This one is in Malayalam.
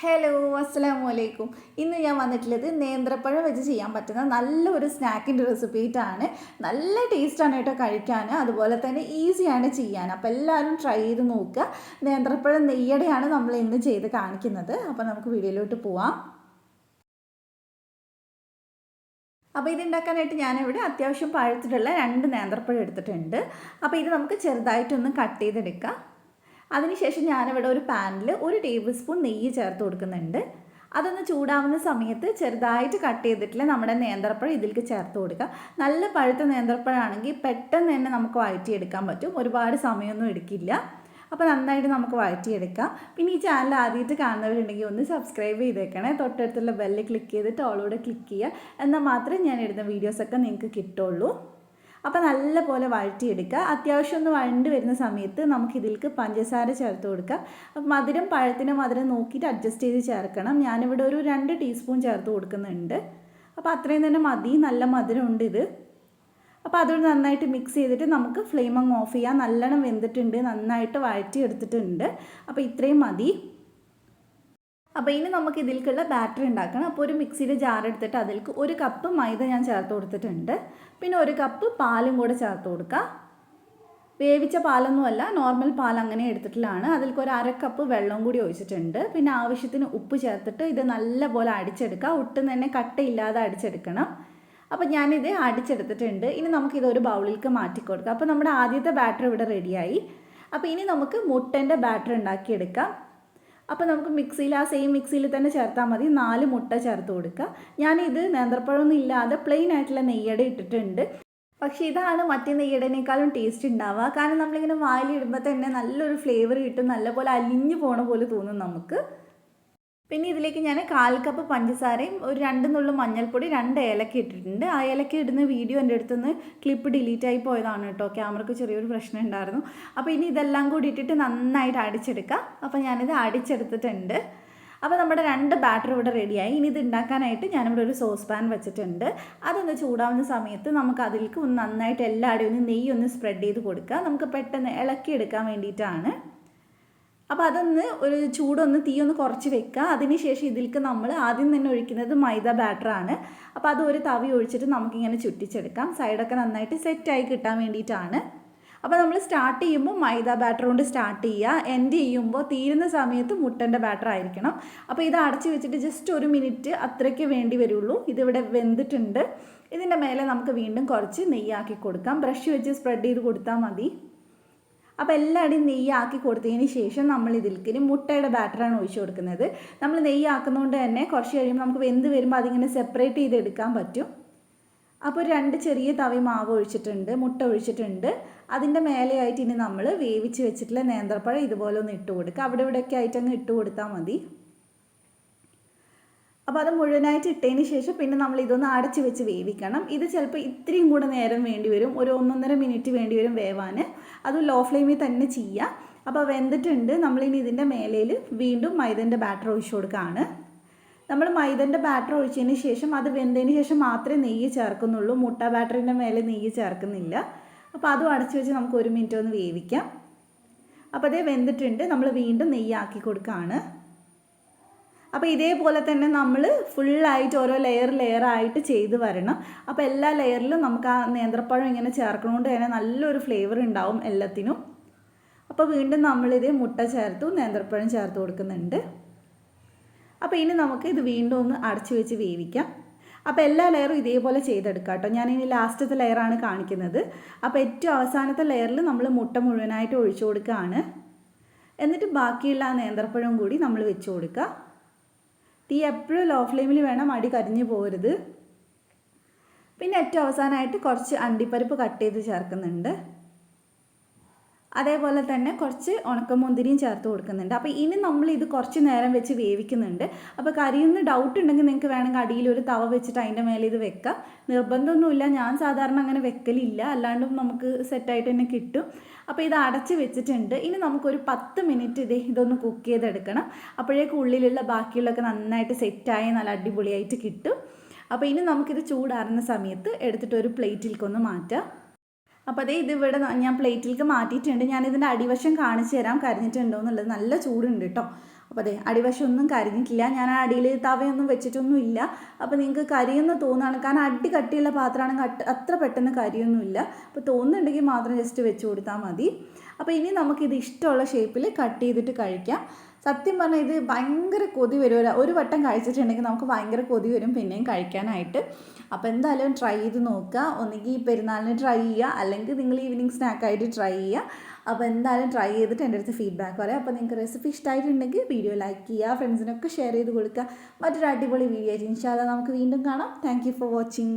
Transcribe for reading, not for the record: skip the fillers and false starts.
ഹലോ അസ്സലാമു അലൈക്കും. ഇന്ന് ഞാൻ വന്നിട്ടുള്ളത് നേന്ത്രപ്പഴം വെച്ച് ചെയ്യാൻ പറ്റുന്ന നല്ലൊരു സ്നാക്കിൻ്റെ റെസിപ്പി ആയിട്ടാണ്. നല്ല ടേസ്റ്റാണ് കേട്ടോ കഴിക്കാൻ, അതുപോലെ തന്നെ ഈസിയാണ് ചെയ്യാൻ. അപ്പോൾ എല്ലാവരും ട്രൈ ചെയ്ത് നോക്കുക. നേന്ത്രപ്പഴം നെയ്യടയാണ് നമ്മൾ ഇന്ന് ചെയ്ത് കാണിക്കുന്നത്. അപ്പോൾ നമുക്ക് വീഡിയോയിലോട്ട് പോവാം. അപ്പോൾ ഇതുണ്ടാക്കാനായിട്ട് ഞാനിവിടെ അത്യാവശ്യം പഴുത്തിട്ടുള്ള 2 നേന്ത്രപ്പഴം എടുത്തിട്ടുണ്ട്. അപ്പോൾ ഇത് നമുക്ക് ചെറുതായിട്ടൊന്ന് കട്ട് ചെയ്തെടുക്കാം. അതിനുശേഷം ഞാനിവിടെ ഒരു പാനിൽ 1 ടേബിൾ സ്പൂൺ നെയ്യ് ചേർത്ത് കൊടുക്കുന്നുണ്ട്. അതൊന്ന് ചൂടാവുന്ന സമയത്ത് ചെറുതായിട്ട് കട്ട് ചെയ്തിട്ടുള്ള നമ്മുടെ നേന്ത്രപ്പഴം ഇതിലേക്ക് ചേർത്ത് കൊടുക്കുക. നല്ല പഴുത്ത നേന്ത്രപ്പഴമാണെങ്കിൽ പെട്ടെന്ന് തന്നെ നമുക്ക് വഴറ്റിയെടുക്കാൻ പറ്റും, ഒരുപാട് സമയമൊന്നും എടുക്കില്ല. അപ്പോൾ നന്നായിട്ട് നമുക്ക് വഴറ്റിയെടുക്കാം. പിന്നെ ഈ ചാനൽ ആദ്യമായിട്ട് കാണുന്നവരുണ്ടെങ്കിൽ ഒന്ന് സബ്സ്ക്രൈബ് ചെയ്തേക്കണേ. തൊട്ടടുത്തുള്ള ബെല്ല് ക്ലിക്ക് ചെയ്തിട്ട് ഓളോടെ ക്ലിക്ക് ചെയ്യുക, എന്നാൽ മാത്രമേ ഞാൻ ഇടുന്ന വീഡിയോസൊക്കെ നിങ്ങൾക്ക് കിട്ടുള്ളൂ. അപ്പോൾ നല്ല പോലെ വഴറ്റിയെടുക്കുക. അത്യാവശ്യം ഒന്ന് വഴണ്ട് വരുന്ന സമയത്ത് നമുക്കിതിലേക്ക് പഞ്ചസാര ചേർത്ത് കൊടുക്കാം. അപ്പം മധുരം പഴത്തിൻ്റെ മധുരം നോക്കിയിട്ട് അഡ്ജസ്റ്റ് ചെയ്ത് ചേർക്കണം. ഞാനിവിടെ ഒരു 2 ടീസ്പൂൺ ചേർത്ത് കൊടുക്കുന്നുണ്ട്. അപ്പോൾ അത്രയും തന്നെ മതി, നല്ല മധുരമുണ്ട് ഇത്. അപ്പോൾ അതുകൊണ്ട് നന്നായിട്ട് മിക്സ് ചെയ്തിട്ട് നമുക്ക് ഫ്ലെയിം അങ്ങ് ഓഫ് ചെയ്യാം. നല്ലോണം വെന്തിട്ടുണ്ട്, നന്നായിട്ട് വഴറ്റിയെടുത്തിട്ടുണ്ട്. അപ്പോൾ ഇത്രയും മതി. അപ്പോൾ ഇനി നമുക്ക് ഇതിലേക്കുള്ള ബാറ്ററി ഉണ്ടാക്കണം. അപ്പോൾ ഒരു മിക്സിയുടെ ജാർ എടുത്തിട്ട് അതിലേക്ക് 1 കപ്പ് മൈദ ഞാൻ ചേർത്ത് കൊടുത്തിട്ടുണ്ട്. പിന്നെ 1 കപ്പ് പാലും കൂടെ ചേർത്ത് കൊടുക്കുക. വേവിച്ച പാലൊന്നുമല്ല, നോർമൽ പാൽ അങ്ങനെ എടുത്തിട്ടുള്ളതാണ്. അതിലേക്ക് 1/2 കപ്പ് വെള്ളം കൂടി ഒഴിച്ചിട്ടുണ്ട്. പിന്നെ ആവശ്യത്തിന് ഉപ്പ് ചേർത്തിട്ട് ഇത് നല്ലപോലെ അടിച്ചെടുക്കുക. ഒട്ടും തന്നെ കട്ടയില്ലാതെ അടിച്ചെടുക്കണം. അപ്പോൾ ഞാനിത് അടിച്ചെടുത്തിട്ടുണ്ട്. ഇനി നമുക്കിതൊരു ബൗളിലേക്ക് മാറ്റി കൊടുക്കാം. അപ്പോൾ നമ്മുടെ ആദ്യത്തെ ബാറ്റർ ഇവിടെ റെഡിയായി. അപ്പോൾ ഇനി നമുക്ക് മുട്ടൻ്റെ ബാറ്റർ ഉണ്ടാക്കിയെടുക്കാം. അപ്പോൾ നമുക്ക് മിക്സിയിൽ സെയിം മിക്സിയിൽ തന്നെ ചേർത്താൽ മതി. 4 മുട്ട ചേർത്ത് കൊടുക്കുക. ഞാനിത് നേന്ത്രപ്പഴമൊന്നും ഇല്ലാതെ പ്ലെയിൻ ആയിട്ടുള്ള നെയ്യട ഇട്ടിട്ടുണ്ട്. പക്ഷേ ഇതാണ് മറ്റേ നെയ്യടേനേക്കാളും ടേസ്റ്റ് ഉണ്ടാവുക. കാരണം നമ്മളിങ്ങനെ വായിലിടുമ്പോൾ തന്നെ നല്ലൊരു ഫ്ലേവർ കിട്ടും, നല്ലപോലെ അലിഞ്ഞു പോണ പോലെ തോന്നും നമുക്ക്. പിന്നെ ഇതിലേക്ക് ഞാൻ 1/4 കപ്പ് പഞ്ചസാരയും 2 നുള്ളു മഞ്ഞൾപ്പൊടി, 2 ഏലക്ക ഇട്ടിട്ടുണ്ട്. ആ ഏലക്ക ഇടുന്ന വീഡിയോ എൻ്റെ അടുത്തുനിന്ന് ക്ലിപ്പ് ഡിലീറ്റ് ആയി പോയതാണ് കേട്ടോ. ക്യാമറയ്ക്ക് ചെറിയൊരു പ്രശ്നം ഉണ്ടായിരുന്നു. അപ്പോൾ ഇനി ഇതെല്ലാം കൂടി ഇട്ടിട്ട് നന്നായിട്ട് അടിച്ചെടുക്കാം. അപ്പോൾ ഞാനിത് അടിച്ചെടുത്തിട്ടുണ്ട്. അപ്പോൾ നമ്മുടെ 2 ബാറ്റർ ഇവിടെ റെഡിയായി. ഇനി ഇത് ഉണ്ടാക്കാനായിട്ട് ഞാനിവിടെ ഒരു സോസ് പാൻ വെച്ചിട്ടുണ്ട്. അതൊന്ന് ചൂടാവുന്ന സമയത്ത് നമുക്ക് അതിലേക്ക് ഒന്ന് നന്നായിട്ട് എല്ലായിടെയും ഒന്ന് നെയ്യൊന്ന് സ്പ്രെഡ് ചെയ്ത് കൊടുക്കുക. നമുക്ക് പെട്ടെന്ന് ഇളക്കിയെടുക്കാൻ വേണ്ടിയിട്ടാണ്. അപ്പോൾ അതൊന്ന് ഒരു ചൂടൊന്ന് തീയൊന്ന് കുറച്ച് വെക്കുക. അതിനുശേഷം ഇതിലേക്ക് നമ്മൾ ആദ്യം തന്നെ ഒഴിക്കുന്നത് മൈദ ബാറ്ററാണ്. അപ്പോൾ അത് ഒരു തവി ഒഴിച്ചിട്ട് നമുക്കിങ്ങനെ ചുറ്റിച്ചെടുക്കാം. സൈഡൊക്കെ നന്നായിട്ട് സെറ്റായി കിട്ടാൻ വേണ്ടിയിട്ടാണ്. അപ്പോൾ നമ്മൾ സ്റ്റാർട്ട് ചെയ്യുമ്പോൾ മൈദ ബാറ്റർ കൊണ്ട് സ്റ്റാർട്ട് ചെയ്യുക. എൻഡ് ചെയ്യുമ്പോൾ തീരുന്ന സമയത്ത് മുട്ടൻ്റെ ബാറ്റർ ആയിരിക്കണം. അപ്പോൾ ഇത് അടച്ച് വെച്ചിട്ട് ജസ്റ്റ് 1 മിനിറ്റ് അത്രയ്ക്ക് വേണ്ടി വരുള്ളൂ. ഇതിവിടെ വെന്തിട്ടുണ്ട്. ഇതിൻ്റെ മേലെ നമുക്ക് വീണ്ടും കുറച്ച് നെയ്യാക്കി കൊടുക്കാം. ബ്രഷ് വെച്ച് സ്പ്രെഡ് ചെയ്ത് കൊടുത്താൽ മതി. അപ്പോൾ എല്ലായിടെയും നെയ്യാക്കി കൊടുത്തതിന് ശേഷം നമ്മൾ ഇതിലേക്ക് മുട്ടയുടെ ബാറ്ററാണ് ഒഴിച്ചു കൊടുക്കുന്നത്. നമ്മൾ നെയ്യാക്കുന്നതുകൊണ്ട് തന്നെ കുറച്ച് കഴിയുമ്പോൾ നമുക്ക് വെന്ത് വരുമ്പോൾ അതിങ്ങനെ സെപ്പറേറ്റ് ചെയ്തെടുക്കാൻ പറ്റും. അപ്പോൾ 2 ചെറിയ തവി മാവ് ഒഴിച്ചിട്ടുണ്ട്, മുട്ട ഒഴിച്ചിട്ടുണ്ട്. അതിൻ്റെ മേലെയായിട്ട് ഇനി നമ്മൾ വേവിച്ച് വെച്ചിട്ടുള്ള നേന്ത്രപ്പഴം ഇതുപോലെ ഒന്ന് ഇട്ട് കൊടുക്കുക. അവിടെ ഇവിടെയൊക്കെ ആയിട്ട് അങ്ങ് ഇട്ട് കൊടുത്താൽ മതി. അപ്പോൾ അത് മുഴുവനായിട്ട് ഇട്ടതിന് ശേഷം പിന്നെ നമ്മൾ ഇതൊന്ന് അടച്ച് വെച്ച് വേവിക്കണം. ഇത് ചിലപ്പോൾ ഇത്രയും കൂടെ നേരം വേണ്ടി വരും, ഒരു 1-1.5 മിനിറ്റ് വേണ്ടി വരും വേവാൻ. അത് ലോ ഫ്ലെയിമിൽ തന്നെ ചെയ്യുക. അപ്പോൾ വെന്തിട്ടുണ്ട്. നമ്മളിനി ഇതിൻ്റെ മേലയിൽ വീണ്ടും മൈദൻ്റെ ബാറ്റർ ഒഴിച്ചു കൊടുക്കുകയാണ്. നമ്മൾ മൈദൻ്റെ ബാറ്റർ ഒഴിച്ചതിന് ശേഷം അത് വെന്തതിന് ശേഷം മാത്രമേ നെയ്യ് ചേർക്കുന്നുള്ളൂ. മുട്ട ബാറ്ററിൻ്റെ മേലെ നെയ്യ് ചേർക്കുന്നില്ല. അപ്പോൾ അതും അടച്ച് വെച്ച് നമുക്ക് 1 മിനിറ്റ് ഒന്ന് വേവിക്കാം. അപ്പോൾ അതേ വെന്തിട്ടുണ്ട്. നമ്മൾ വീണ്ടും നെയ്യാക്കി കൊടുക്കുകയാണ്. അപ്പോൾ ഇതേപോലെ തന്നെ നമ്മൾ ഫുള്ളായിട്ട് ഓരോ ലെയറായിട്ട് ചെയ്ത് വരണം. അപ്പോൾ എല്ലാ ലെയറിലും നമുക്ക് ആ നേന്ത്രപ്പഴം ഇങ്ങനെ ചേർക്കണോണ്ട് തന്നെ നല്ലൊരു ഫ്ലേവർ ഉണ്ടാവും എല്ലാത്തിനും. അപ്പോൾ വീണ്ടും നമ്മളിത് മുട്ട ചേർത്തു, നേന്ത്രപ്പഴം ചേർത്ത് കൊടുക്കുന്നുണ്ട്. അപ്പോൾ ഇനി നമുക്ക് ഇത് വീണ്ടും ഒന്ന് അടച്ചു വെച്ച് വേവിക്കാം. അപ്പോൾ എല്ലാ ലെയറും ഇതേപോലെ ചെയ്തെടുക്കാം കേട്ടോ. ഞാനിനി ലാസ്റ്റത്തെ ലെയറാണ് കാണിക്കുന്നത്. അപ്പോൾ ഏറ്റവും അവസാനത്തെ ലെയറിൽ നമ്മൾ മുട്ട മുഴുവനായിട്ട് ഒഴിച്ചു കൊടുക്കുകയാണ്. എന്നിട്ട് ബാക്കിയുള്ള ആ നേന്ത്രപ്പഴം കൂടി നമ്മൾ വെച്ച് കൊടുക്കുക. തീ എപ്പോഴും ലോ ഫ്ലെയിമിൽ വേണം, അടി കരിഞ്ഞു പോകരുത്. പിന്നെ ഏറ്റവും അവസാനമായിട്ട് കുറച്ച് അണ്ടിപ്പരിപ്പ് കട്ട് ചെയ്ത് ചേർക്കുന്നുണ്ട്. അതേപോലെ തന്നെ കുറച്ച് ഉണക്കമുന്തിരിയും ചേർത്ത് കൊടുക്കുന്നുണ്ട്. അപ്പോൾ ഇനി നമ്മൾ ഇത് കുറച്ച് നേരം വെച്ച് വേവിക്കുന്നുണ്ട്. അപ്പോൾ കരിയുന്ന ഡൗട്ട് ഉണ്ടെങ്കിൽ നിങ്ങൾക്ക് വേണമെങ്കിൽ അടിയിൽ ഒരു തവ വെച്ചിട്ട് അതിൻ്റെ മേലെ ഇത് വെക്കാം. നിർബന്ധമൊന്നുമില്ല, ഞാൻ സാധാരണ അങ്ങനെ വെക്കലില്ല, അല്ലാണ്ടും നമുക്ക് സെറ്റായിട്ട് തന്നെ കിട്ടും. അപ്പോൾ ഇത് അടച്ച് വെച്ചിട്ടുണ്ട്. ഇനി നമുക്കൊരു 10 മിനിറ്റ് ഇതൊന്ന് കുക്ക് ചെയ്തെടുക്കണം. അപ്പോഴേക്കും ഉള്ളിലുള്ള ബാക്കിയുള്ളതൊക്കെ നന്നായിട്ട് സെറ്റായി നല്ല അടിപൊളിയായിട്ട് കിട്ടും. അപ്പോൾ ഇനി നമുക്കിത് ചൂടാറുന്ന സമയത്ത് എടുത്തിട്ട് ഒരു പ്ലേറ്റിലേക്കൊന്ന് മാറ്റാം. അപ്പോൾ അതേ ഇതിവിടെ ഞാൻ പ്ലേറ്റിലേക്ക് മാറ്റിയിട്ടുണ്ട്. ഞാനിതിൻ്റെ അടിവശം കാണിച്ചു തരാം കരിഞ്ഞിട്ടുണ്ടോ എന്നുള്ളത്. നല്ല ചൂടുണ്ട് കേട്ടോ, അപ്പോൾ അതെ അടിവശം ഒന്നും കരിഞ്ഞിട്ടില്ല. ഞാൻ ആ അടിയിൽ തവയൊന്നും വെച്ചിട്ടൊന്നുമില്ല. അപ്പോൾ നിങ്ങൾക്ക് കരിയെന്ന് തോന്നുകയാണ്, കാരണം അടി കട്ടിയുള്ള പാത്രമാണെങ്കിൽ അത്ര പെട്ടെന്ന് കരിയൊന്നുമില്ല. അപ്പോൾ തോന്നുന്നുണ്ടെങ്കിൽ മാത്രം ജസ്റ്റ് വെച്ച് കൊടുത്താൽ മതി. അപ്പോൾ ഇനി നമുക്കിത് ഇഷ്ടമുള്ള ഷേപ്പിൽ കട്ട് ചെയ്തിട്ട് കഴിക്കാം. സത്യം പറഞ്ഞാൽ ഇത് ഭയങ്കര കൊതി വരും. ഒരു വട്ടം കഴിച്ചിട്ടുണ്ടെങ്കിൽ നമുക്ക് ഭയങ്കര കൊതി വരും പിന്നെയും കഴിക്കാനായിട്ട്. അപ്പോൾ എന്തായാലും ട്രൈ ചെയ്ത് നോക്കുക. ഒന്നുകിൽ പെരുന്നാളിന് ട്രൈ ചെയ്യുക, അല്ലെങ്കിൽ നിങ്ങൾ ഈവനിങ് സ്നാക്കായിട്ട് ട്രൈ ചെയ്യുക. അപ്പോൾ എന്തായാലും ട്രൈ ചെയ്തിട്ട് എൻ്റെ അടുത്ത് ഫീഡ്ബാക്ക് പറയാം. അപ്പോൾ നിങ്ങൾക്ക് റെസിപ്പി ഇഷ്ടമായിട്ടുണ്ടെങ്കിൽ വീഡിയോ ലൈക്ക് ചെയ്യുക, ഫ്രണ്ട്സിനൊക്കെ ഷെയർ ചെയ്ത് കൊടുക്കുക. മറ്റൊരു അടിപൊളി വീഡിയോ ആയിട്ട് ഇൻഷാ അല്ലാഹ് നമുക്ക് വീണ്ടും കാണാം. Thank you for watching.